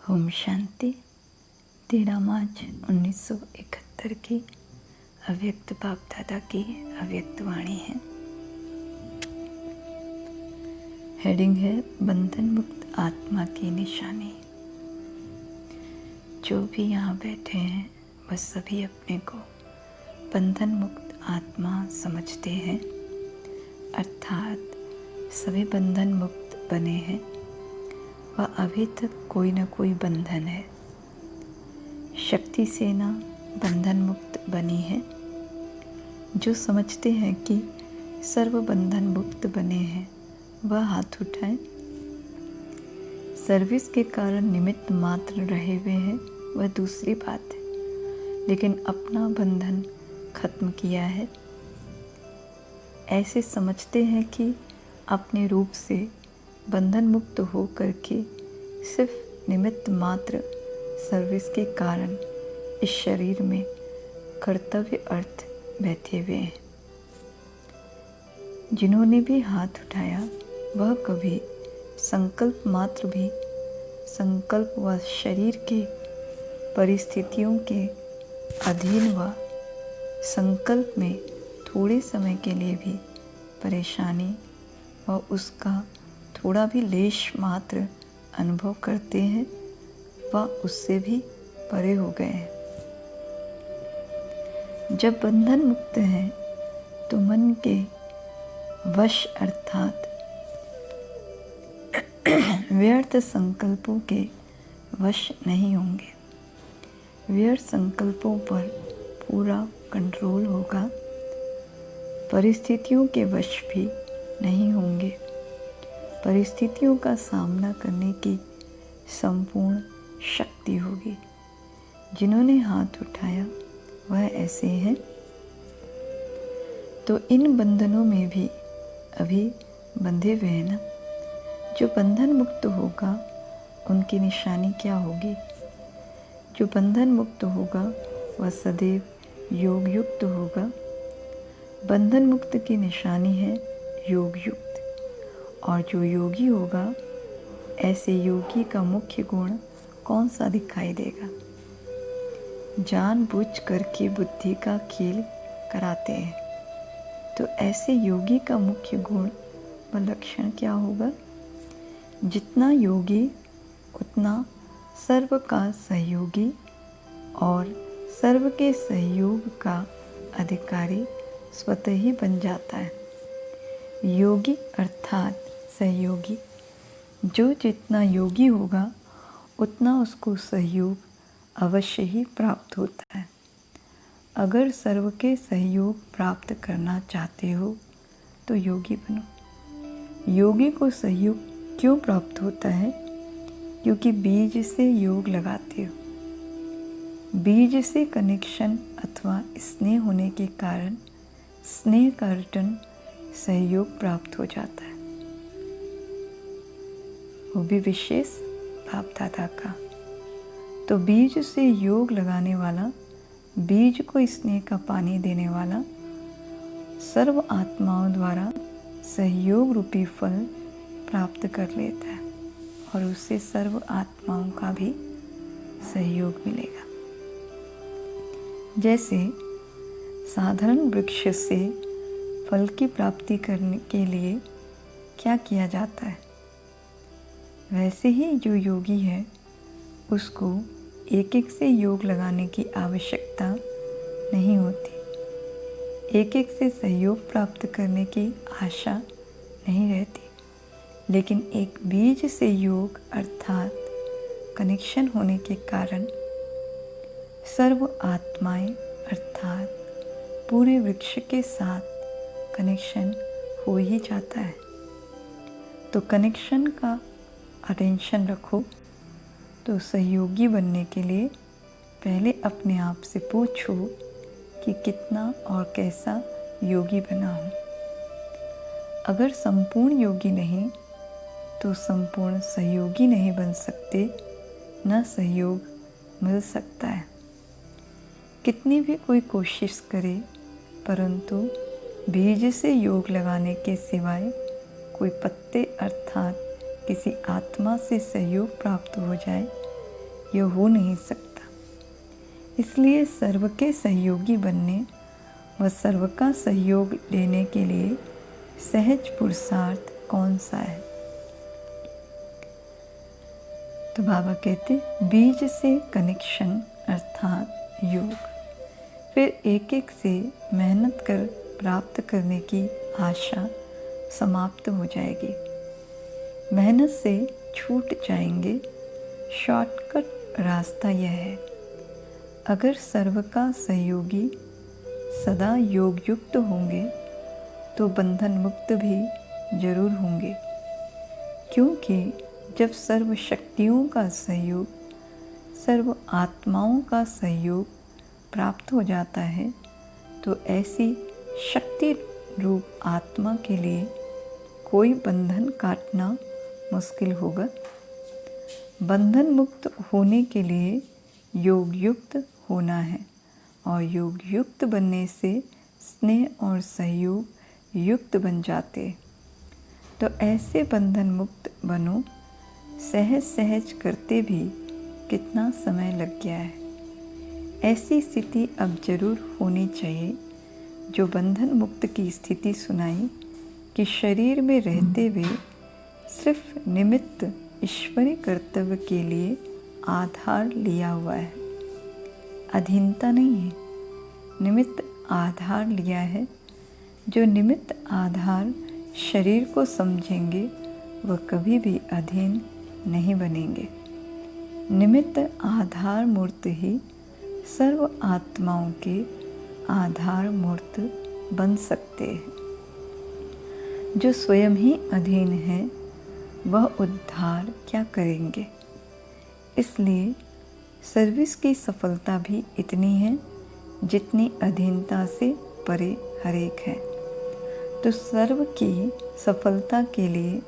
ओम शांति। 13 मार्च 1971 की अव्यक्त बाप दादा की अव्यक्त वाणी है। हेडिंग है बंधन मुक्त आत्मा की निशानी। जो भी यहाँ बैठे हैं वह सभी अपने को बंधन मुक्त आत्मा समझते हैं, अर्थात सभी बंधन मुक्त बने हैं। वह अभी तक कोई न कोई बंधन है। शक्ति सेना बंधन मुक्त बनी है। जो समझते हैं कि सर्व बंधन मुक्त बने हैं वह हाथ उठाएं। सर्विस के कारण निमित्त मात्र रहे हुए हैं वह दूसरी बात है, लेकिन अपना बंधन खत्म किया है। ऐसे समझते हैं कि अपने रूप से बंधन मुक्त हो करके सिर्फ निमित्त मात्र सर्विस के कारण इस शरीर में कर्तव्य अर्थ बैठे हुए हैं। जिन्होंने भी हाथ उठाया वह कभी संकल्प मात्र भी संकल्प व शरीर के परिस्थितियों के अधीन व संकल्प में थोड़े समय के लिए भी परेशानी व उसका थोड़ा भी लेश मात्र अनुभव करते हैं व उससे भी परे हो गए हैं। जब बंधन मुक्त हैं तो मन के वश अर्थात व्यर्थ संकल्पों के वश नहीं होंगे। व्यर्थ संकल्पों पर पूरा कंट्रोल होगा। परिस्थितियों के वश भी नहीं होंगे। परिस्थितियों का सामना करने की संपूर्ण शक्ति होगी। जिन्होंने हाथ उठाया वह ऐसे हैं। तो इन बंधनों में भी अभी बंधे हुए हैं ना। जो बंधन मुक्त होगा उनकी निशानी क्या होगी? जो बंधन मुक्त होगा वह सदैव योग युक्त होगा। बंधन मुक्त की निशानी है योग युक्त। और जो योगी होगा, ऐसे योगी का मुख्य गुण कौन सा दिखाई देगा? जानबूझ करके बुद्धि का खेल कराते हैं। तो ऐसे योगी का मुख्य गुण व लक्षण क्या होगा? जितना योगी उतना सर्व का सहयोगी और सर्व के सहयोग का अधिकारी स्वतः ही बन जाता है। योगी अर्थात सहयोगी। जो जितना योगी होगा उतना उसको सहयोग अवश्य ही प्राप्त होता है। अगर सर्व के सहयोग प्राप्त करना चाहते हो तो योगी बनो। योगी को सहयोग क्यों प्राप्त होता है? क्योंकि बीज से योग लगाते हो। बीज से कनेक्शन अथवा स्नेह होने के कारण स्नेह का रिटर्न सहयोग प्राप्त हो जाता है, वो भी विशेष बाप दादा का। तो बीज से योग लगाने वाला, बीज को स्नेह का पानी देने वाला सर्व आत्माओं द्वारा सहयोग रूपी फल प्राप्त कर लेता है और उससे सर्व आत्माओं का भी सहयोग मिलेगा। जैसे साधारण वृक्ष से फल की प्राप्ति करने के लिए क्या किया जाता है, वैसे ही जो योगी है उसको एक एक से योग लगाने की आवश्यकता नहीं होती। एक एक से सहयोग प्राप्त करने की आशा नहीं रहती। लेकिन एक बीज से योग अर्थात कनेक्शन होने के कारण सर्व आत्माएं अर्थात पूरे वृक्ष के साथ कनेक्शन हो ही जाता है। तो कनेक्शन का अटेंशन रखो। तो सहयोगी बनने के लिए पहले अपने आप से पूछो कि कितना और कैसा योगी बना हूँ। अगर संपूर्ण योगी नहीं तो संपूर्ण सहयोगी नहीं बन सकते, न सहयोग मिल सकता है। कितनी भी कोई कोशिश करे परंतु बीज से योग लगाने के सिवाय कोई पत्ते अर्थात किसी आत्मा से सहयोग प्राप्त हो जाए यह हो नहीं सकता। इसलिए सर्व के सहयोगी बनने व सर्व का सहयोग लेने के लिए सहज पुरुषार्थ कौन सा है? तो बाबा कहते बीज से कनेक्शन अर्थात योग, फिर एक एक से मेहनत कर प्राप्त करने की आशा समाप्त हो जाएगी। मेहनत से छूट जाएंगे। शॉर्टकट रास्ता यह है, अगर सर्व का सहयोगी सदा योग युक्त होंगे तो बंधन मुक्त भी जरूर होंगे, क्योंकि जब सर्व शक्तियों का सहयोग, सर्व आत्माओं का सहयोग प्राप्त हो जाता है तो ऐसी शक्ति रूप आत्मा के लिए कोई बंधन काटना मुश्किल होगा। बंधन मुक्त होने के लिए योग युक्त होना है और योग युक्त बनने से स्नेह और सहयोग युक्त बन जाते। तो ऐसे बंधन मुक्त बनो। सहज सहज करते भी कितना समय लग गया है। ऐसी स्थिति अब जरूर होनी चाहिए जो बंधन मुक्त की स्थिति सुनाई कि शरीर में रहते हुए सिर्फ निमित्त ईश्वरीय कर्तव्य के लिए आधार लिया हुआ है, अधीनता नहीं है। निमित्त आधार लिया है। जो निमित्त आधार शरीर को समझेंगे वह कभी भी अधीन नहीं बनेंगे। निमित्त आधार मूर्त ही सर्व आत्माओं के आधार मूर्त बन सकते हैं। जो स्वयं ही अधीन है वह उद्धार क्या करेंगे? इसलिए सर्विस की सफलता भी इतनी है जितनी अधीनता से परे हर एक है। तो सर्व की सफलता के लिए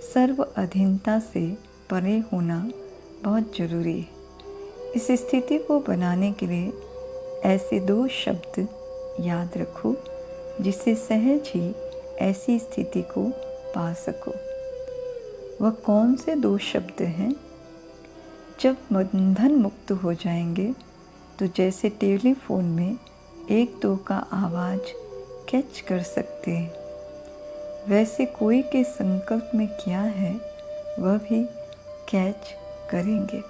सर्व अधीनता से परे होना बहुत जरूरी है। इस स्थिति को बनाने के लिए ऐसे 2 शब्द याद रखो जिससे सहज ही ऐसी स्थिति को पा सको। वह कौन से 2 शब्द हैं? जब बंधन मुक्त हो जाएंगे तो जैसे टेलीफोन में 1-2 का आवाज़ कैच कर सकते हैं, वैसे कोई के संकल्प में क्या है वह भी कैच करेंगे।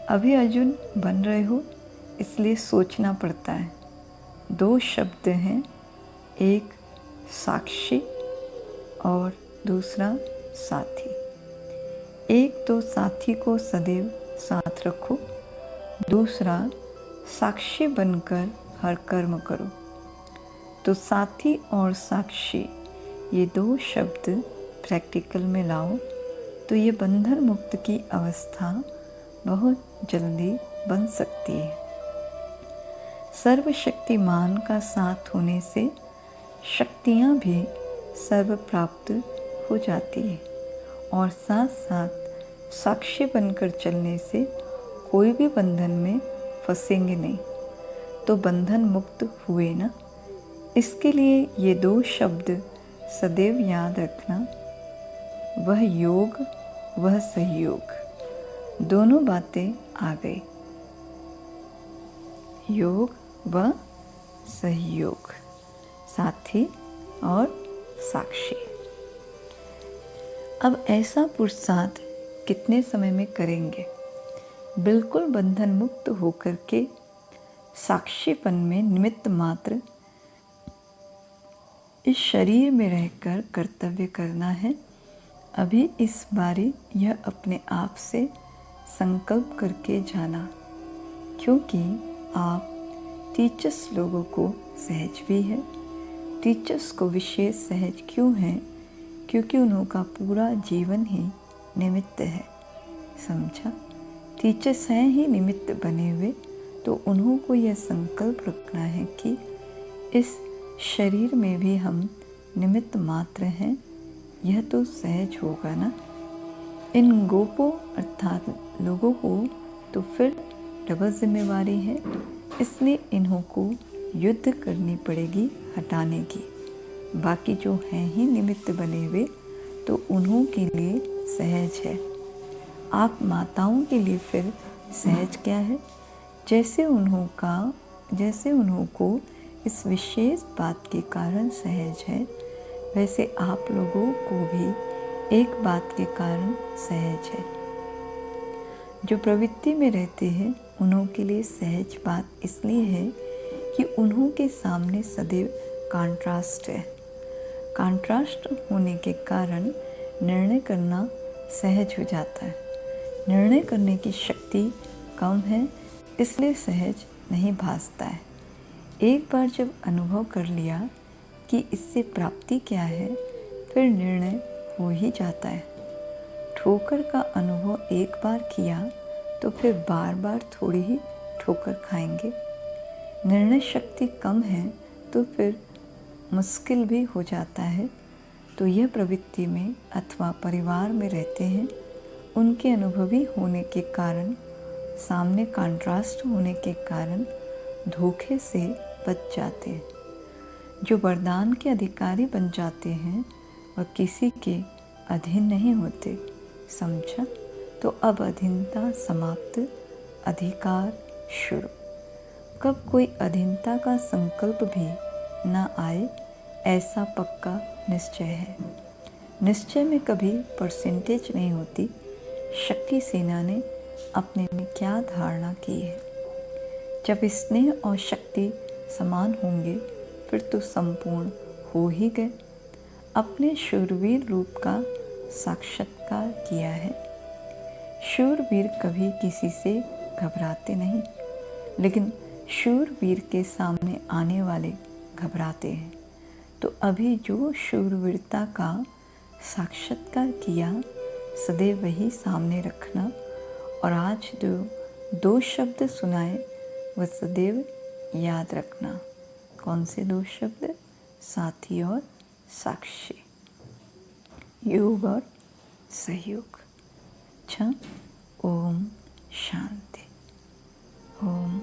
अभी अर्जुन बन रहे हो इसलिए सोचना पड़ता है। 2 शब्द हैं, एक साक्षी और दूसरा साथी। एक तो साथी को सदैव साथ रखो, दूसरा साक्षी बनकर हर कर्म करो। तो साथी और साक्षी ये 2 शब्द प्रैक्टिकल में लाओ तो ये बंधन मुक्त की अवस्था बहुत जल्दी बन सकती है। सर्वशक्तिमान का साथ होने से शक्तियाँ भी सर्व प्राप्त हो जाती है और साथ साथ साक्षी बनकर चलने से कोई भी बंधन में फंसेंगे नहीं। तो बंधन मुक्त हुए ना। इसके लिए ये 2 शब्द सदैव याद रखना, वह योग वह सहयोग। दोनों बातें आ गई, योग व सहयोग, साथी और साक्षी। अब ऐसा पुरुषार्थ कितने समय में करेंगे? बिल्कुल बंधन मुक्त होकर के साक्षीपन में निमित्त मात्र इस शरीर में रहकर कर्तव्य करना है। अभी इस बारी यह अपने आप से संकल्प करके जाना, क्योंकि आप टीचर्स लोगों को सहज भी है। टीचर्स को विशेष सहज क्यों है? क्योंकि उनका पूरा जीवन ही निमित्त है। समझा? टीचर्स हैं ही निमित्त बने हुए, तो उन्हों को यह संकल्प रखना है कि इस शरीर में भी हम निमित्त मात्र हैं। यह तो सहज होगा ना। इन गोपों अर्थात लोगों को तो फिर डबल जिम्मेवारी है, इसलिए इन्हों को युद्ध करनी पड़ेगी हटाने की। बाकी जो हैं ही निमित्त बने हुए तो उन्हों के लिए सहज है। आप माताओं के लिए फिर सहज क्या है? जैसे उन्हों को इस विशेष बात के कारण सहज है, वैसे आप लोगों को भी एक बात के कारण सहज है। जो प्रवृत्ति में रहते हैं उन्हों के लिए सहज बात इसलिए है कि उन्हों के सामने सदैव कॉन्ट्रास्ट है। कॉन्ट्रास्ट होने के कारण निर्णय करना सहज हो जाता है। निर्णय करने की शक्ति कम है, इसलिए सहज नहीं भासता है। एक बार जब अनुभव कर लिया कि इससे प्राप्ति क्या है, फिर निर्णय हो ही जाता है। ठोकर का अनुभव एक बार किया तो फिर बार बार थोड़ी ही ठोकर खाएंगे। निर्णय शक्ति कम है तो फिर मुश्किल भी हो जाता है। तो यह प्रवृत्ति में अथवा परिवार में रहते हैं, उनके अनुभवी होने के कारण, सामने कॉन्ट्रास्ट होने के कारण धोखे से बच जाते हैं। जो वरदान के अधिकारी बन जाते हैं वह किसी के अधीन नहीं होते। समझा? तो अब अधीनता समाप्त, अधिकार शुरू। कब कोई अधीनता का संकल्प भी न आए, ऐसा पक्का निश्चय है। निश्चय में कभी परसेंटेज नहीं होती। शक्ति सेना ने अपने में क्या धारणा की है? जब स्नेह और शक्ति समान होंगे फिर तो संपूर्ण हो ही गए। अपने शूरवीर रूप का साक्षात्कार किया है। शूरवीर कभी किसी से घबराते नहीं, लेकिन शूरवीर के सामने आने वाले घबराते हैं। तो अभी जो शूरवीरता का साक्षात्कार किया, सदैव वही सामने रखना। और आज दो शब्द सुनाए वह सदैव याद रखना। कौन से दो शब्द? साथी और साक्षी, योग और सहयोग। अच्छा, ओम शांति। ओम